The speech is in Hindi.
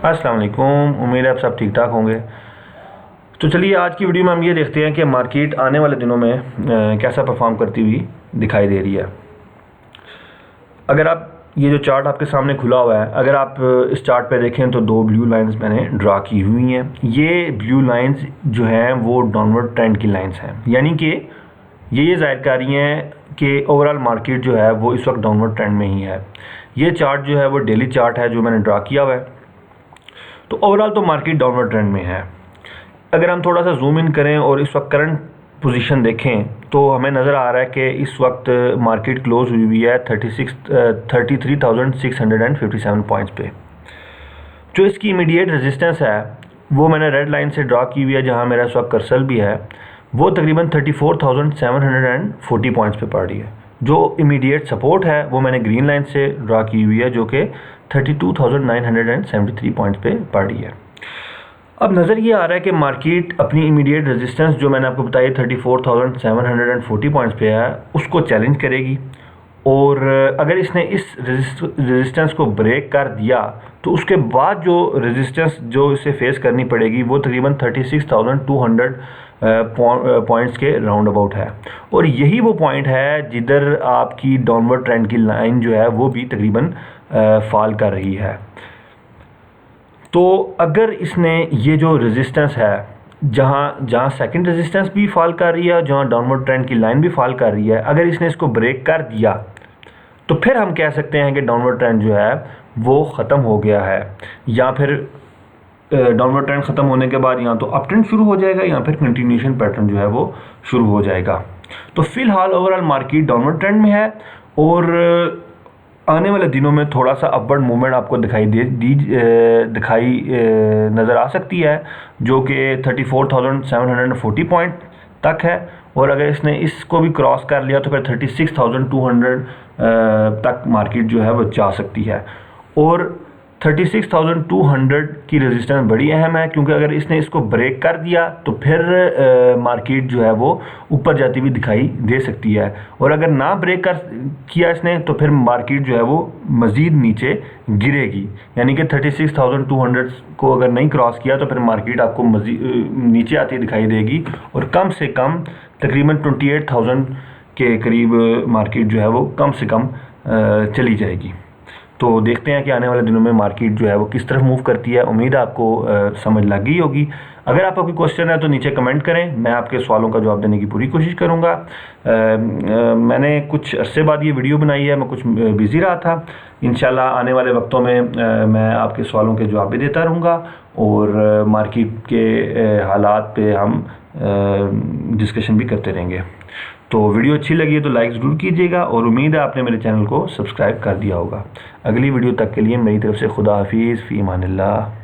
अस्सलाम वालेकुम। उम्मीद है आप सब ठीक ठाक होंगे। तो चलिए आज की वीडियो में हम ये देखते हैं कि मार्केट आने वाले दिनों में कैसा परफॉर्म करती हुई दिखाई दे रही है। अगर आप ये जो चार्ट आपके सामने खुला हुआ है, अगर आप इस चार्ट पे देखें तो दो ब्लू लाइंस मैंने ड्रा की हुई हैं। ये ब्लू लाइंस जो हैं वो डाउनवर्ड ट्रेंड की लाइंस हैं, यानी कि ये ज़ाहिर कर रही हैं कि ओवरऑल मार्केट जो है वो इस वक्त डाउनवर्ड ट्रेंड में ही है। ये चार्ट जो है वो डेली चार्ट है जो मैंने ड्रा किया हुआ है। तो ओवरऑल तो मार्केट डाउनवर्ड ट्रेंड में है। अगर हम थोड़ा सा जूम इन करें और इस वक्त करंट पोजीशन देखें तो हमें नज़र आ रहा है कि इस वक्त मार्केट क्लोज हुई है 33,657 पॉइंट्स पे। जो इसकी इमीडिएट रेजिस्टेंस है वो मैंने रेड लाइन से ड्रा की हुई है, जहां मेरा इस वक्त कर्सर भी है। वो तकरीबन 34,740 पॉइंट्स पे पड़ रही है। जो इमीडिएट सपोर्ट है वो मैंने ग्रीन लाइन से ड्रा की हुई है, जो कि 32,973 पॉइंट्स पे पड़ रही है। अब नज़र ये आ रहा है कि मार्केट अपनी इमीडिएट रेजिस्टेंस जो मैंने आपको बताई 34,740 पॉइंट्स पे है उसको चैलेंज करेगी, और अगर इसने इस रेजिस्टेंस को ब्रेक कर दिया तो उसके बाद जो रेजिस्टेंस जो इसे फेस करनी पड़ेगी वो तकरीबन 36,200 पॉइंट्स के राउंड अबाउट है। और यही वो पॉइंट है जिधर आपकी डाउनवर्ड ट्रेंड की लाइन जो है वो भी तकरीबन फॉल कर रही है। तो अगर इसने ये जो रेजिस्टेंस है, जहाँ सेकंड रेजिस्टेंस भी फॉल कर रही है, जहाँ डाउनवर्ड ट्रेंड की लाइन भी फॉल कर रही है, अगर इसने इसको ब्रेक कर दिया तो फिर हम कह सकते हैं कि डाउनवर्ड ट्रेंड जो है वो ख़त्म हो गया है, या फिर डाउनवर्ड ट्रेंड ख़त्म होने के बाद या तो अप ट्रेंड शुरू हो जाएगा या फिर कंटिन्यूएशन पैटर्न जो है वो शुरू हो जाएगा। तो फिलहाल ओवरऑल मार्केट डाउनवर्ड ट्रेंड में है और आने वाले दिनों में थोड़ा सा अपवर्ड मूवमेंट आपको दिखाई नज़र आ सकती है, जो कि 34,740 पॉइंट तक है। और अगर इसने इसको भी क्रॉस कर लिया तो फिर 36,200 तक मार्केट जो है वो जा सकती है। और 36,200 की रेजिस्टेंस बड़ी अहम है, क्योंकि अगर इसने इसको ब्रेक कर दिया तो फिर मार्केट जो है वो ऊपर जाती हुई दिखाई दे सकती है, और अगर ना ब्रेक किया इसने तो फिर मार्केट जो है वो मज़ीद नीचे गिरेगी। यानी कि 36,200 को अगर नहीं क्रॉस किया तो फिर मार्केट आपको मज़ीद नीचे आती दिखाई देगी, और कम से कम तकरीबन 28,000 के करीब मार्केट जो है वो कम से कम चली जाएगी। तो देखते हैं कि आने वाले दिनों में मार्केट जो है वो किस तरफ मूव करती है। उम्मीद है आपको समझ लग गई होगी। अगर आपका कोई क्वेश्चन है तो नीचे कमेंट करें, मैं आपके सवालों का जवाब देने की पूरी कोशिश करूंगा। मैंने कुछ अरसे बाद ये वीडियो बनाई है, मैं कुछ बिज़ी रहा था। इंशाल्लाह आने वाले वक्तों में मैं आपके सवालों के जवाब भी देता रहूँगा, और मार्केट के हालात पे हम डिस्कशन भी करते रहेंगे। तो वीडियो अच्छी लगी है तो लाइक ज़रूर कीजिएगा, और उम्मीद है आपने मेरे चैनल को सब्सक्राइब कर दिया होगा। अगली वीडियो तक के लिए मेरी तरफ से खुदा हाफिज़, फ़ी अमानिल्लाह।